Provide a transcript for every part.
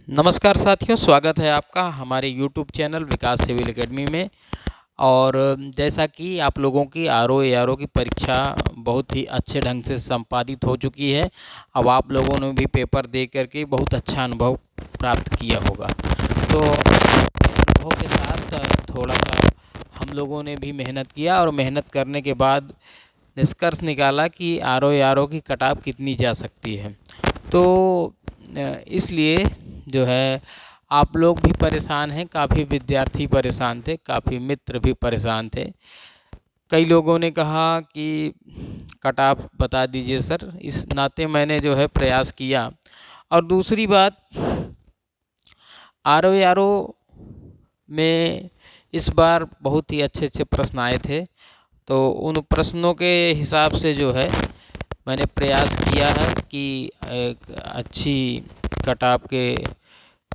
नमस्कार साथियों, स्वागत है आपका हमारे YouTube चैनल विकास सिविल एकेडमी में। और जैसा कि आप लोगों की आर ओ की परीक्षा बहुत ही अच्छे ढंग से संपादित हो चुकी है। अब आप लोगों ने भी पेपर दे करके बहुत अच्छा अनुभव प्राप्त किया होगा। तो अनुभव के साथ थोड़ा सा हम लोगों ने भी मेहनत किया और मेहनत करने के बाद निष्कर्ष निकाला कि आर ओ की कटाव कितनी जा सकती है। तो इसलिए जो है आप लोग भी परेशान हैं, काफ़ी विद्यार्थी परेशान थे, काफ़ी मित्र भी परेशान थे। कई लोगों ने कहा कि कट ऑफ बता दीजिए सर, इस नाते मैंने जो है प्रयास किया। और दूसरी बात, आर ओ में इस बार बहुत ही अच्छे अच्छे प्रश्न आए थे, तो उन प्रश्नों के हिसाब से जो है मैंने प्रयास किया है कि एक अच्छी कट ऑफ के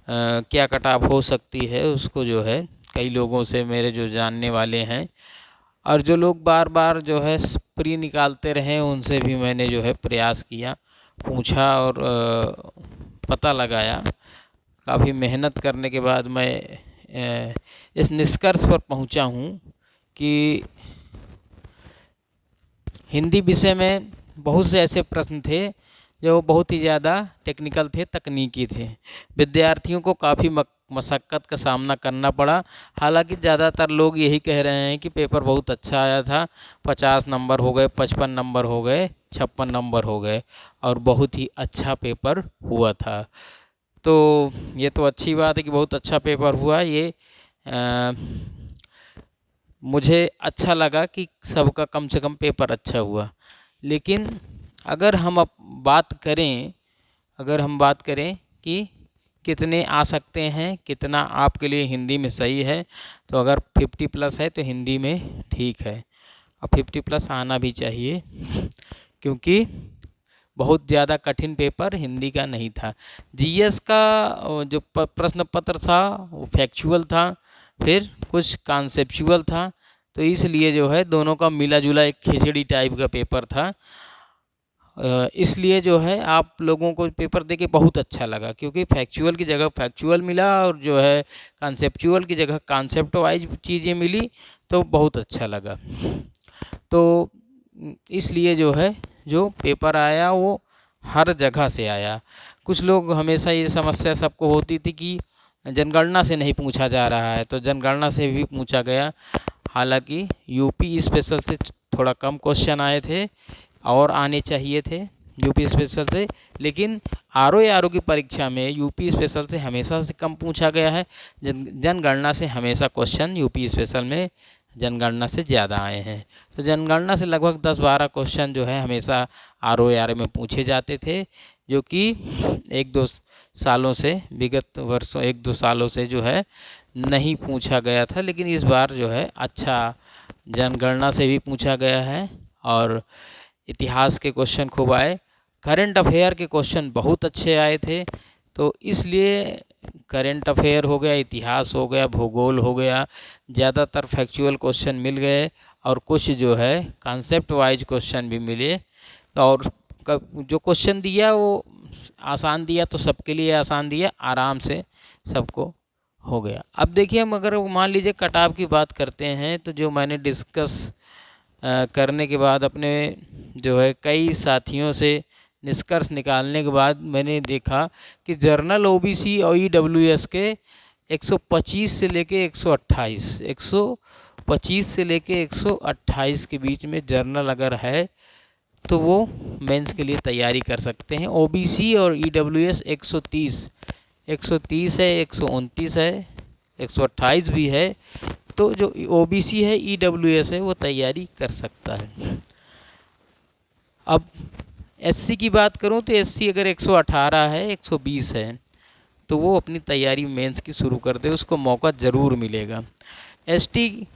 क्या कट ऑफ हो सकती है उसको जो है कई लोगों से, मेरे जो जानने वाले हैं और जो लोग बार बार जो है प्री निकालते रहे, उनसे भी मैंने जो है प्रयास किया, पूछा और पता लगाया। काफ़ी मेहनत करने के बाद मैं इस निष्कर्ष पर पहुंचा हूं कि हिंदी विषय में बहुत से ऐसे प्रश्न थे जो बहुत ही ज़्यादा टेक्निकल थे, तकनीकी थे। विद्यार्थियों को काफ़ी मशक्क़त का सामना करना पड़ा। हालांकि ज़्यादातर लोग यही कह रहे हैं कि पेपर बहुत अच्छा आया था, 50 नंबर हो गए, 55 नंबर हो गए, 56 नंबर हो गए और बहुत ही अच्छा पेपर हुआ था। तो ये तो अच्छी बात है कि बहुत अच्छा पेपर हुआ। ये मुझे अच्छा लगा कि सबका कम से कम पेपर अच्छा हुआ। लेकिन अगर हम अब बात करें कि कितने आ सकते हैं, कितना आपके लिए हिंदी में सही है, तो अगर 50 प्लस है तो हिंदी में ठीक है और 50 प्लस आना भी चाहिए, क्योंकि बहुत ज़्यादा कठिन पेपर हिंदी का नहीं था। जीएस का जो प्रश्न पत्र था वो फैक्चुअल था, फिर कुछ कॉन्सेप्चुअल था, तो इसलिए जो है दोनों का मिला जुला एक खिचड़ी टाइप का पेपर था। इसलिए जो है आप लोगों को पेपर देके बहुत अच्छा लगा, क्योंकि फैक्चुअल की जगह फैक्चुअल मिला और जो है कॉन्सेप्चुअल की जगह कॉन्सेप्ट वाइज चीज़ें मिली, तो बहुत अच्छा लगा। तो इसलिए जो है जो पेपर आया वो हर जगह से आया। कुछ लोग हमेशा ये समस्या सबको होती थी कि जनगणना से नहीं पूछा जा रहा है, तो जनगणना से भी पूछा गया। हालांकि यूपी स्पेशल से थोड़ा कम क्वेश्चन आए थे और आने चाहिए थे यूपी स्पेशल से, लेकिन आर ओ की परीक्षा में यूपी स्पेशल से हमेशा से कम पूछा गया है। जनगणना से हमेशा क्वेश्चन यूपी स्पेशल में जनगणना से ज़्यादा आए हैं। तो जनगणना से लगभग 10-12 क्वेश्चन जो है हमेशा आर ओ में पूछे जाते थे, जो कि एक दो सालों से, विगत वर्षों 1-2 सालों से जो है नहीं पूछा गया था। लेकिन इस बार जो है अच्छा जनगणना से भी पूछा गया है और इतिहास के क्वेश्चन खूब आए, करंट अफेयर के क्वेश्चन बहुत अच्छे आए थे। तो इसलिए करंट अफेयर हो गया, इतिहास हो गया, भूगोल हो गया, ज़्यादातर फैक्चुअल क्वेश्चन मिल गए और कुछ जो है कॉन्सेप्ट वाइज क्वेश्चन भी मिले। और जो क्वेश्चन दिया वो आसान दिया, तो सबके लिए आसान दिया, आराम से सबको हो गया। अब देखिए, हम अगर मान लीजिए कट ऑफ की बात करते हैं, तो जो मैंने डिस्कस करने के बाद अपने जो है कई साथियों से निष्कर्ष निकालने के बाद मैंने देखा कि जर्नल ओबीसी और ईडब्ल्यूएस के 125 से लेके 128, 125 से लेके 128 के बीच में जर्नल अगर है तो वो मेंस के लिए तैयारी कर सकते हैं। ओबीसी और ईडब्ल्यूएस 130 है, 129 है, 128 भी है, तो जो ओबीसी है, ईडब्ल्यूएस है, वो तैयारी कर सकता है। अब एससी की बात करूं तो एससी अगर 118 है, 120 है, तो वो अपनी तैयारी मेंस की शुरू कर दे, उसको मौका ज़रूर मिलेगा। एसटी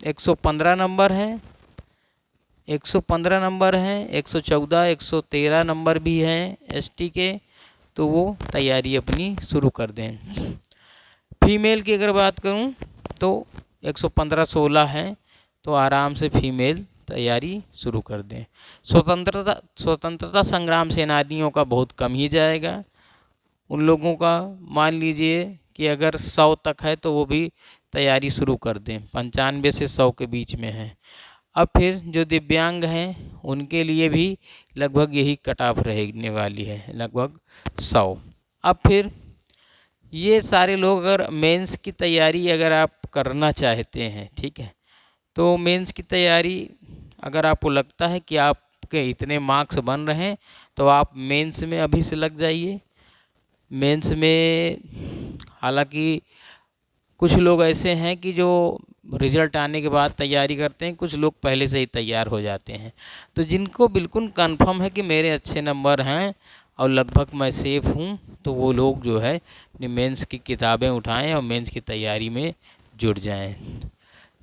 115 नंबर है, 115 नंबर हैं, 114, 113 नंबर भी हैं एसटी के, तो वो तैयारी अपनी शुरू कर दें। फीमेल की अगर बात करूं तो 115-16 हैं, तो आराम से फीमेल तैयारी शुरू कर दें। स्वतंत्रता संग्राम सेनानियों का बहुत कम ही जाएगा, उन लोगों का मान लीजिए कि अगर 100 तक है तो वो भी तैयारी शुरू कर दें, 95 से 100 के बीच में है। अब फिर जो दिव्यांग हैं उनके लिए भी लगभग यही कट ऑफ रहने वाली है, लगभग 100। अब फिर ये सारे लोग अगर मेंस की तैयारी अगर आप करना चाहते हैं, ठीक है, तो मेंस की तैयारी अगर आपको लगता है कि आपके इतने मार्क्स बन रहे हैं तो आप मेंस में अभी से लग जाइए। मेंस में हालांकि कुछ लोग ऐसे हैं कि जो रिज़ल्ट आने के बाद तैयारी करते हैं, कुछ लोग पहले से ही तैयार हो जाते हैं। तो जिनको बिल्कुल कंफर्म है कि मेरे अच्छे नंबर हैं और लगभग मैं सेफ़ हूँ, तो वो लोग जो है अपनी मेंस की किताबें उठाएं और मेंस की तैयारी में जुट जाएं।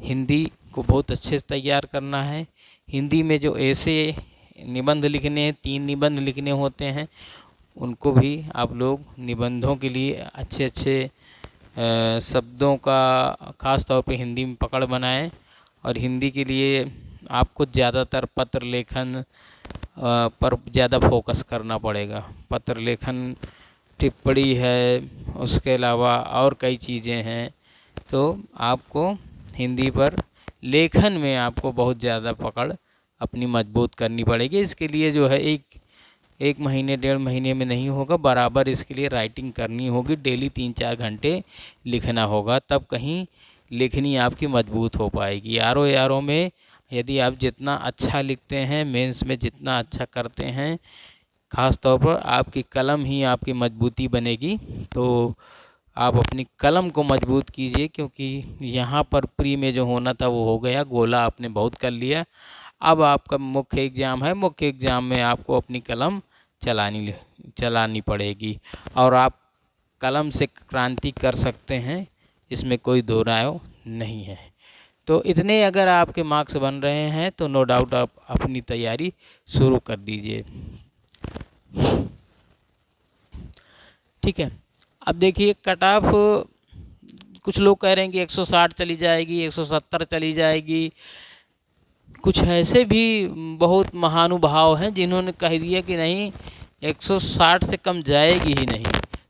हिंदी को बहुत अच्छे से तैयार करना है। हिंदी में जो ऐसे निबंध लिखने हैं, 3 निबंध लिखने होते हैं, उनको भी आप लोग निबंधों के लिए अच्छे अच्छे शब्दों का ख़ास तौर पे हिंदी में पकड़ बनाएं। और हिंदी के लिए आपको ज़्यादातर पत्र लेखन पर ज़्यादा फोकस करना पड़ेगा। पत्र लेखन, टिप्पणी है, उसके अलावा और कई चीज़ें हैं, तो आपको हिंदी पर लेखन में आपको बहुत ज़्यादा पकड़ अपनी मजबूत करनी पड़ेगी। इसके लिए जो है एक महीने 1.5 महीने में नहीं होगा, बराबर इसके लिए राइटिंग करनी होगी, डेली 3-4 घंटे लिखना होगा, तब कहीं लेखनी आपकी मजबूत हो पाएगी। आर में यदि आप जितना अच्छा लिखते हैं, मेंस में जितना अच्छा करते हैं, ख़ास तौर पर आपकी कलम ही आपकी मजबूती बनेगी। तो आप अपनी कलम को मजबूत कीजिए, क्योंकि यहाँ पर प्री में जो होना था वो हो गया, गोला आपने बहुत कर लिया। अब आपका मुख्य एग्ज़ाम है, मुख्य एग्ज़ाम में आपको अपनी कलम चलानी पड़ेगी और आप कलम से क्रांति कर सकते हैं, इसमें कोई दो राय नहीं है। तो इतने अगर आपके मार्क्स बन रहे हैं तो नो डाउट आप अपनी तैयारी शुरू कर दीजिए, ठीक है। अब देखिए कट ऑफ, कुछ लोग कह रहे हैं कि 160 चली जाएगी, 170 चली जाएगी। कुछ ऐसे भी बहुत महानुभाव हैं जिन्होंने कह दिया कि नहीं, 160 से कम जाएगी ही नहीं।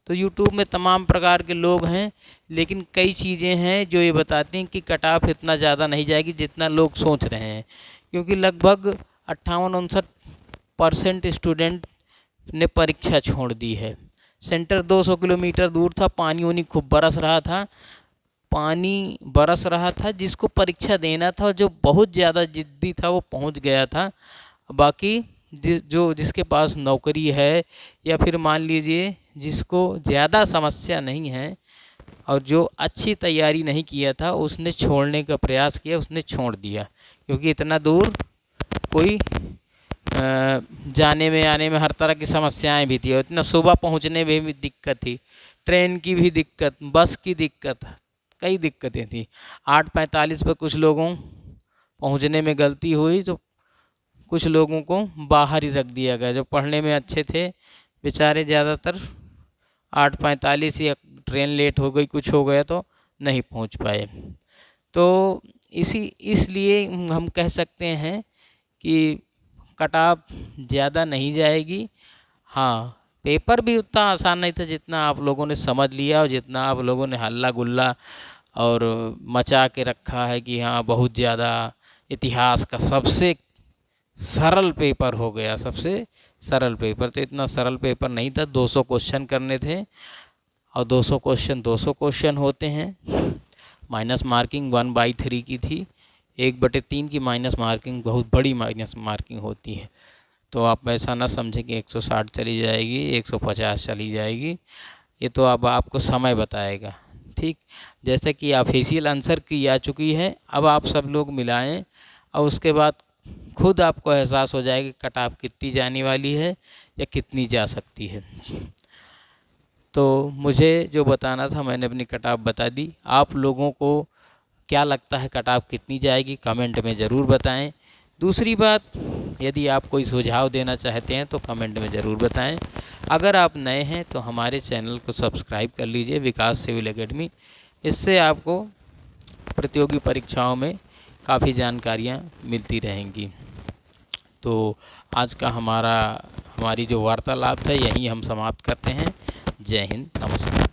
तो यूट्यूब में तमाम प्रकार के लोग हैं, लेकिन कई चीज़ें हैं जो ये बताती हैं कि कट ऑफ इतना ज़्यादा नहीं जाएगी जितना लोग सोच रहे हैं, क्योंकि लगभग 58-59% स्टूडेंट ने परीक्षा छोड़ दी है। सेंटर 200 किलोमीटर दूर था, पानी खूब बरस रहा था, जिसको परीक्षा देना था, जो बहुत ज़्यादा जिद्दी था, वो पहुंच गया था। बाकी जिसके पास नौकरी है या फिर मान लीजिए जिसको ज़्यादा समस्या नहीं है और जो अच्छी तैयारी नहीं किया था, उसने छोड़ने का प्रयास किया, उसने छोड़ दिया, क्योंकि इतना दूर कोई जाने में आने में हर तरह की समस्याएं भी थी, और इतना सुबह पहुंचने में भी दिक्कत थी, ट्रेन की भी दिक्कत, बस की दिक्कत, कई दिक्कतें थी। 8:45 पर कुछ लोगों पहुंचने में गलती हुई तो कुछ लोगों को बाहर ही रख दिया गया, जो पढ़ने में अच्छे थे बेचारे, ज़्यादातर 8:45 या ट्रेन लेट हो गई, कुछ हो गया तो नहीं पहुंच पाए। तो इसलिए हम कह सकते हैं कि कट ऑफ ज़्यादा नहीं जाएगी। हाँ, पेपर भी उतना आसान नहीं था जितना आप लोगों ने समझ लिया और जितना आप लोगों ने हल्ला गुल्ला और मचा के रखा है कि हाँ बहुत ज़्यादा इतिहास का सबसे सरल पेपर हो गया, सबसे सरल पेपर। तो इतना सरल पेपर नहीं था, 200 क्वेश्चन करने थे और 200 क्वेश्चन होते हैं। माइनस मार्किंग 1/3 की थी, 1/3 की माइनस मार्किंग बहुत बड़ी माइनस मार्किंग होती है। तो आप ऐसा ना समझें कि 160 चली जाएगी, 150 चली जाएगी, ये तो अब आपको समय बताएगा, ठीक। जैसे कि ऑफिशियल आंसर की आ चुकी है, अब आप सब लोग मिलाएं और उसके बाद खुद आपको एहसास हो जाएगा कि कट ऑफ कितनी जाने वाली है या कितनी जा सकती है। तो मुझे जो बताना था मैंने अपनी कट ऑफ बता दी। आप लोगों को क्या लगता है कट ऑफ कितनी जाएगी, कमेंट में ज़रूर बताएं। दूसरी बात, यदि आप कोई सुझाव देना चाहते हैं तो कमेंट में ज़रूर बताएं। अगर आप नए हैं तो हमारे चैनल को सब्सक्राइब कर लीजिए, विकास सिविल एकेडमी। इससे आपको प्रतियोगी परीक्षाओं में काफ़ी जानकारियाँ मिलती रहेंगी। तो आज का हमारी जो वार्तालाप है यहीं हम समाप्त करते हैं। जय हिंद, नमस्कार।